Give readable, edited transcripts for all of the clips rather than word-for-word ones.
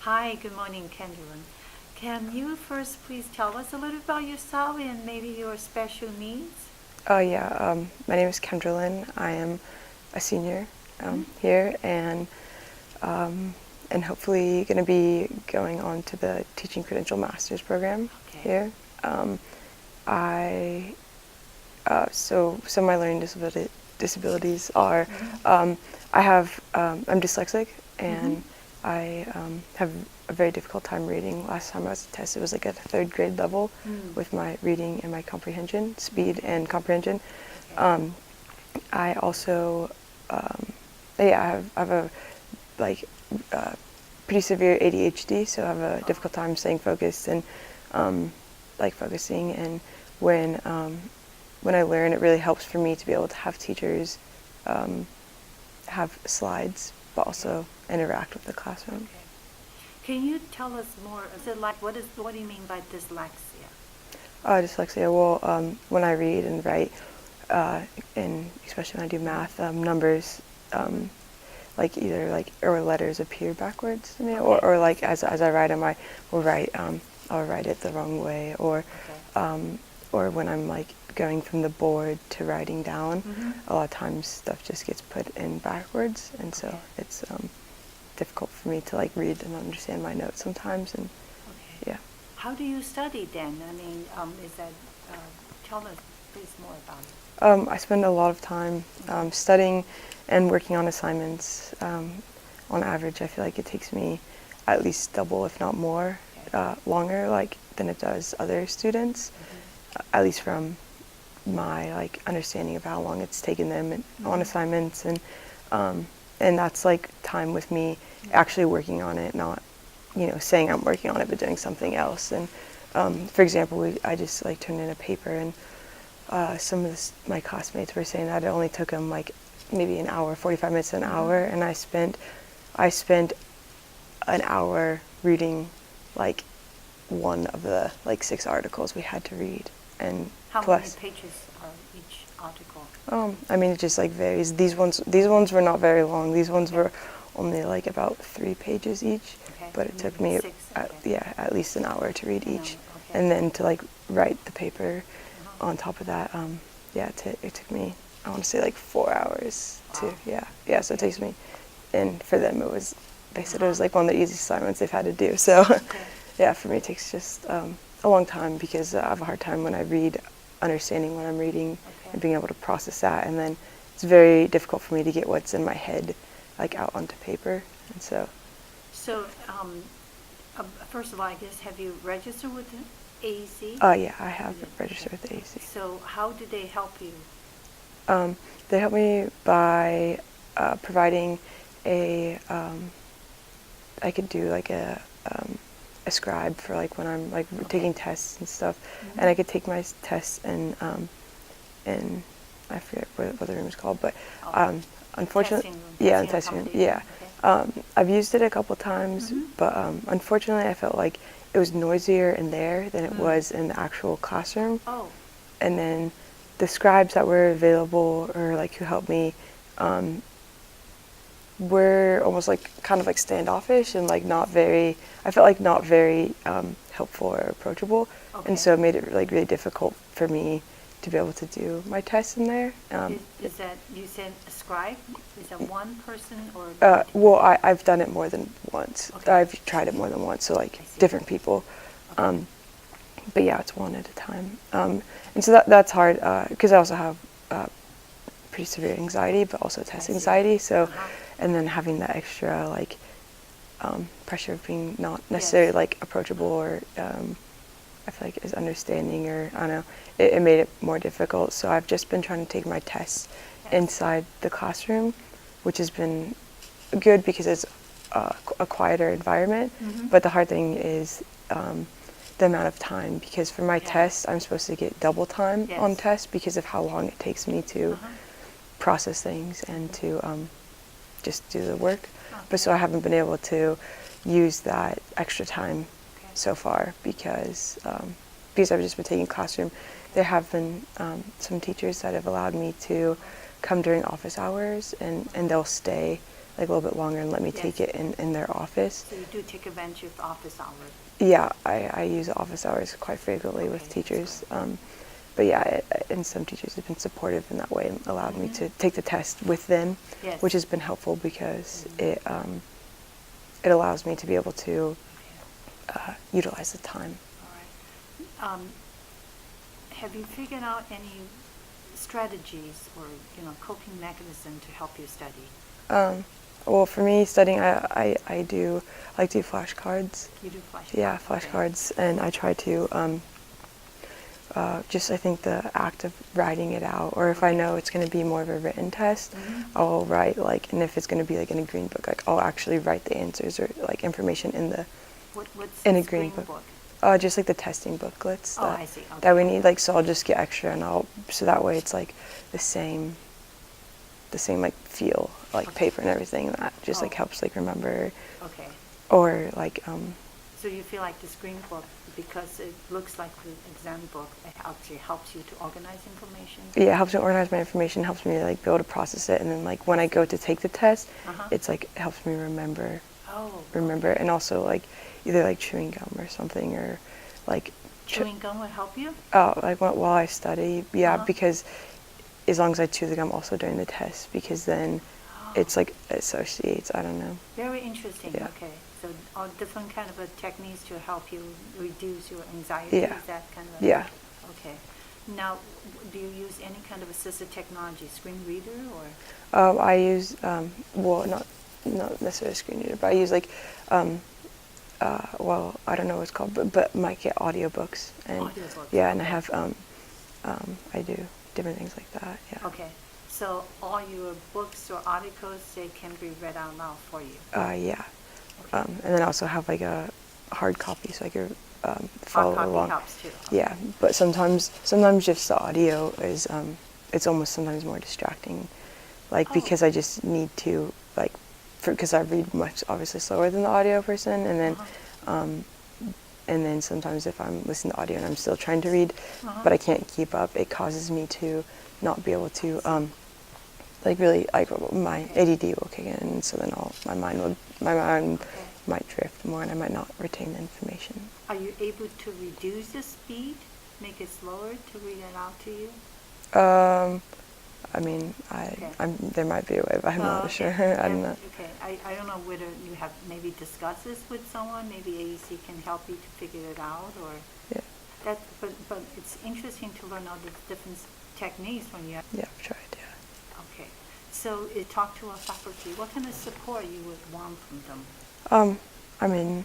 Hi, good morning, Kendralyn. Can you first please tell us a little about yourself and maybe your special needs? My name is Kendralyn. I am a senior here, and hopefully going to be going on to the Teaching Credential Master's program here. I so some of my learning disabilities are I'm dyslexic, and I have a very difficult time reading. Last time I was tested, it was like at a third grade level with my reading and my comprehension, speed and comprehension. I also, I have a like pretty severe ADHD, so I have a difficult time staying focused and focusing. And when I learn, it really helps for me to be able to have teachers have slides, but also interact with the classroom. Okay. Can you tell us more? Is it like what do you mean by dyslexia? Dyslexia. Well, when I read and write, and especially when I do math, numbers, either or letters appear backwards to me, or like as I write them, I will write I'll write it the wrong way, or when I'm like going from the board to writing down, a lot of times stuff just gets put in backwards, and so it's difficult for me to like read and understand my notes sometimes. And yeah. How do you study then? I mean, tell us please more about it. I spend a lot of time studying and working on assignments. On average, I feel like it takes me at least double, if not more, longer than it does other students, at least from my understanding of how long it's taken them on assignments, and that's like time with me actually working on it, not saying I'm working on it but doing something else. And for example, I just turned in a paper, and some of my classmates were saying that it only took them maybe an hour, 45 minutes to an hour, and I spent an hour reading one of the 6 articles we had to read. And how plus, many pages are each article? I mean, it just varies. These ones were not very long. These ones were only about 3 pages each, but it took me at least an hour to read each, and then to write the paper on top of that. It took me, I want to say 4 hours to so it takes me, and for them they said it was one of the easiest assignments they've had to do. So for me it takes just a long time, because I have a hard time when I read understanding what I'm reading and being able to process that, and then it's very difficult for me to get what's in my head out onto paper. And so first of all, I guess, have you registered with the AEC? Yeah, I have registered with the AEC. So how did they help you? They helped me by providing I could do a scribe for when I'm taking tests and stuff, and I could take my tests in I forget what the room is called, but unfortunately, testing room, I've used it a couple times, but unfortunately, I felt like it was noisier in there than it was in the actual classroom. And then the scribes that were available, or who helped me, were almost kind of standoffish and not very, I felt not very helpful or approachable, and so it made it really difficult for me to be able to do my tests in there. Is that, you said a scribe? Is that one person or? Well, I've done it more than once. I've tried it more than once, so different people. But yeah, it's one at a time. And so that's hard, because I also have pretty severe anxiety, but also test anxiety. So, and then having that extra pressure of being not necessarily approachable, or I feel is understanding, or I don't know, it made it more difficult. So I've just been trying to take my tests inside the classroom, which has been good because it's a quieter environment. But the hard thing is the amount of time, because for my tests I'm supposed to get double time on tests because of how long it takes me to process things and to just do the work. But so I haven't been able to use that extra time so far, because I've just been taking classroom. There have been some teachers that have allowed me to come during office hours, and they'll stay like a little bit longer and let me Yes. take it in their office. So you do take advantage of office hours. Yeah, I use office hours quite frequently with Okay, teachers. that's But yeah, and some teachers have been supportive in that way and allowed me to take the test with them, Yes. which has been helpful because it allows me to be able to utilize the time. All right. Have you figured out any strategies or coping mechanism to help you study? Well, for me, studying, I do like to do flashcards. You do flashcards? Yeah, Okay. flashcards, and I try to just, I think the act of writing it out, or if I know it's going to be more of a written test, I'll write and if it's going to be like in a green book, I'll actually write the answers or like information in the What's in a this green green book. Just like the testing booklets Oh, I see. Okay. that we need. So I'll just get extra, and so that way it's like the same like feel, like Okay. paper and everything. And that just Oh. helps remember, Okay. or So you feel like this green book, because it looks like the exam book, it actually helps you to organize information? yeah, it helps me organize my information, helps me be able to process it, and then when I go to take the test, it's it helps me remember, Oh. and also either chewing gum or something, or Chewing gum will help you? while I study, yeah, Uh-huh. because as long as I chew the gum also during the test, because then it's associates, I don't know. Very interesting. Yeah. Okay. So all different kind of techniques to help you reduce your anxiety. Yeah. Is that kind of? Yeah. Okay. Now, do you use any kind of assistive technology, screen reader or? I use well, not necessarily a screen reader, but I use well, I don't know what it's called, but might get audiobooks, and Audiobooks, yeah, and I okay. have I do different things like that. Yeah. Okay. So all your books or articles, they can be read out loud for you. Yeah. Okay. And then I also have a hard copy, so I can follow Hard copy along. helps too. Yeah, but sometimes just the audio is it's almost sometimes more distracting, because I just need to because I read much obviously slower than the audio person, and then and then sometimes if I'm listening to audio and I'm still trying to read, but I can't keep up, it causes me to not be able to really my ADD will kick in, and so then my mind might drift more, and I might not retain the information. Are you able to reduce the speed, make it slower to read it out to you? I mean, Okay. there might be a way, but I'm not Okay. sure. I don't know. Okay. I don't know whether you have maybe discussed this with someone. Maybe AEC can help you to figure it out, or Yeah. But it's interesting to learn all the different techniques when you have. Yeah, I've tried. Yeah. Okay. So talk to a faculty. What kind of support you would want from them? I mean,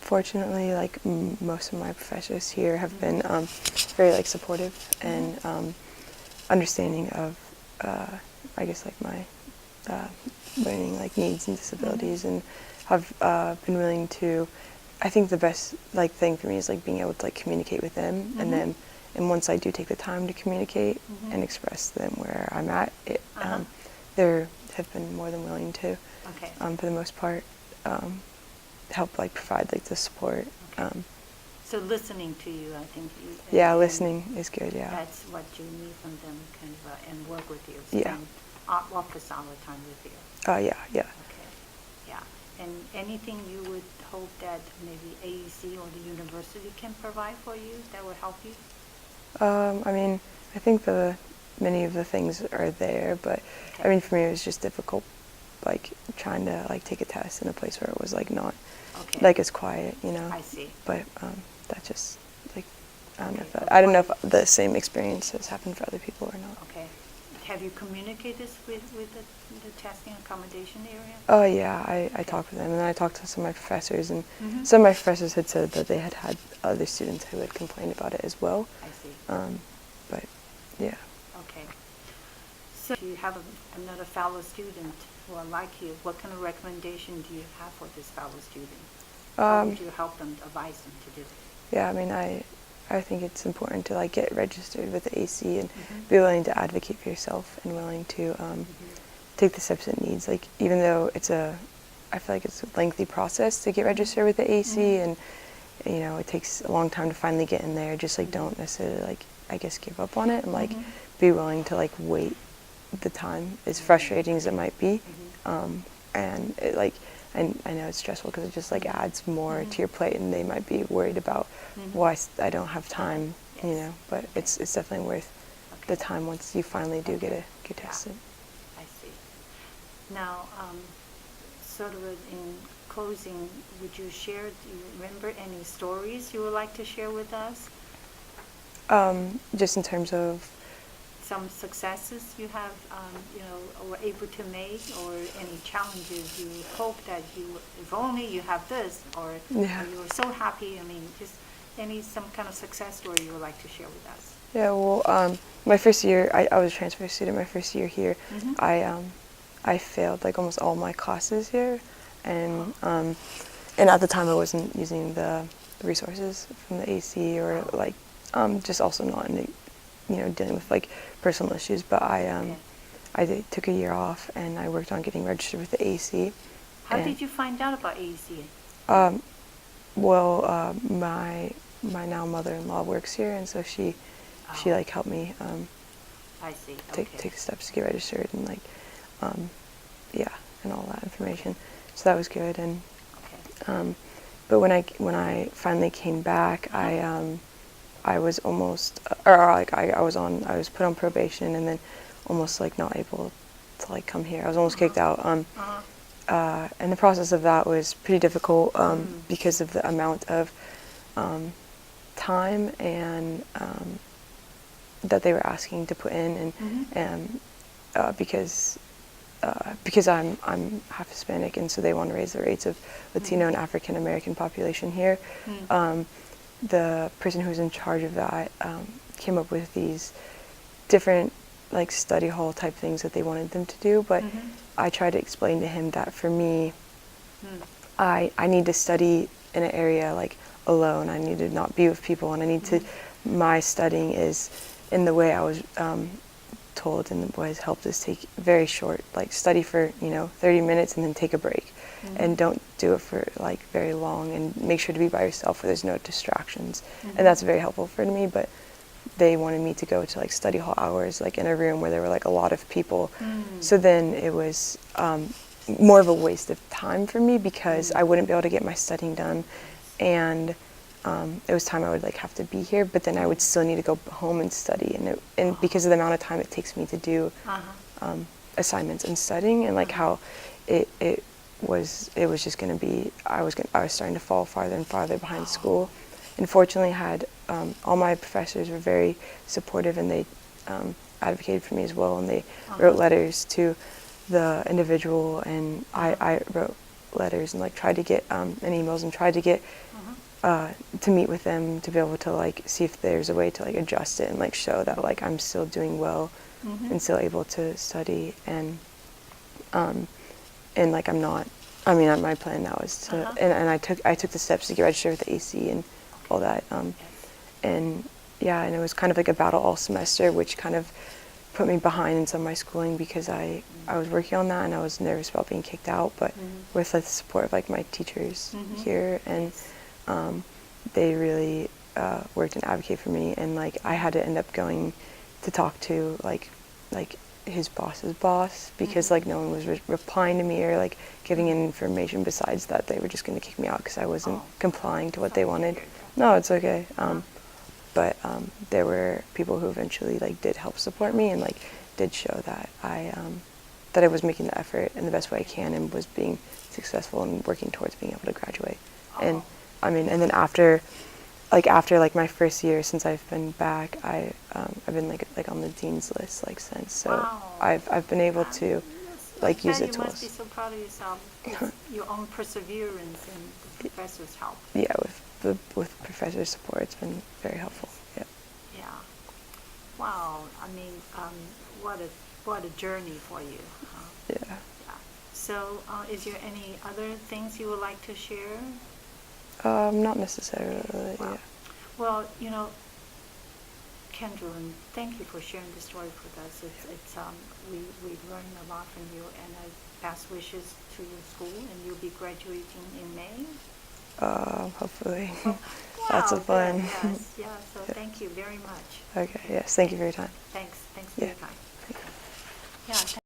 fortunately, most of my professors here have been very supportive and understanding of, I guess my learning needs and disabilities, and have been willing to. I think the best thing for me is being able to communicate with them, and then once I do take the time to communicate and express them where I'm at, they have been more than willing to. Okay. For the most part, help provide the support. Okay. So listening to you, I think. Yeah, listening is good. Yeah. That's what you need from them, kind of, and work with you. Yeah. Spend office hour time with you. Yeah. Yeah. Okay. Yeah. And anything you would hope that maybe AEC or the university can provide for you that will help you? I mean, I think many of the things are there, but Okay. I mean, for me, it was just difficult, trying to take a test in a place where it was not Okay. as quiet, I see. But that just I don't know Okay. if I don't know if the same experience has happened for other people or not. Okay. Have you communicated this with the testing accommodation area? Oh yeah, I talked with them, and then I talked to some of my professors, and Mhm. some of my professors had said that they had other students who had complained about it as well. I see. But yeah. Okay. So if you have another fellow student who are like you, what kind of recommendation do you have for this fellow student? How would you help them, advise them to do? Yeah, I mean, I think it's important to get registered with the AC and be willing to advocate for yourself, and willing to take the steps it needs. Even though I feel it's a lengthy process to get registered with the AC, and it takes a long time to finally get in there. Just don't necessarily I guess give up on it, and be willing to wait the time, as frustrating as it might be, and it like, and I know it's stressful because it just like adds more to your plate, and they might be worried about why I don't have time, you know. But it's definitely worth the time once you finally do get tested. I see. Now, sort of in closing, would you share, do you remember any stories you would like to share with us? Just in terms of some successes you have, were able to make, or any challenges you hope that if only you have this, or you were so happy. I mean, just some kind of success story you would like to share with us. Yeah, well, my first year, I was a transfer student. My first year here, I failed like almost all my classes here, and at the time I wasn't using the resources from the AC, or like just also not in the, dealing with like personal issues. But I took a year off, and I worked on getting registered with the AC. How did you find out about AC? Well, my now mother-in-law works here, and so she like helped me I see. take the steps to get registered, and like and all that information. So that was good. And but when I finally came back, I was almost, I was put on probation, and then almost like not able to like come here. I was almost kicked out. And the process of that was pretty difficult because of the amount of time and that they were asking to put in, and because I'm half Hispanic, and so they want to raise the rates of Latino and African American population here. The person who was in charge of that came up with these different like study hall type things that they wanted them to do, but I tried to explain to him that for me, I need to study in an area like alone. I need to not be with people, and I need to, my studying is in the way I was told, and the ways helped is take very short, like study for 30 minutes and then take a break, and don't do it for like very long, and make sure to be by yourself where there's no distractions. And that's very helpful for me. But they wanted me to go to like study hall hours, like in a room where there were like a lot of people. So then it was more of a waste of time for me, because I wouldn't be able to get my studying done, and it was time I would like have to be here, but then I would still need to go home and study, and because of the amount of time it takes me to do assignments and studying, and like how it was just going to be, I was starting to fall farther and farther behind school. And fortunately, all my professors were very supportive, and they advocated for me as well, and they wrote letters to the individual, and I wrote letters and like tried to get and emails, and tried to get to meet with them to be able to like see if there's a way to like adjust it and like show that like I'm still doing well and still able to study, and like I'm not. I mean, my plan now is to and I took the steps to get registered with the AC and all that, and it was kind of like a battle all semester, which kind of put me behind in some of my schooling, because I was working on that, and I was nervous about being kicked out, but with the support of like my teachers here, and they really worked and advocated for me, and like I had to end up going to talk to like his boss's boss, because like no one was replying to me or like giving any information besides that they were just going to kick me out because I wasn't complying to what they wanted. No, it's okay. But there were people who eventually like did help support me, and like did show that I was making the effort in the best way I can, and was being successful and working towards being able to graduate. And I mean, and then after my first year since I've been back, I've been like on the dean's list like since. So I've been able to like use the tools. You must be so proud of yourself. It's your own perseverance and the professor's help. Yeah, with professor's support, it's been very helpful. Yeah. Yeah. Wow. I mean, what a journey for you. Yeah. So, is there any other things you would like to share? Not necessarily. Wow. Yeah. Well, Kendralyn, thank you for sharing the story with us. We've learned a lot from you, and best wishes to your school, and you'll be graduating in May. Hopefully. Wow, Lots of fun. Yes, yeah. So thank you very much. Okay. Yes. Thank you for your time. Thanks for your time. Yeah.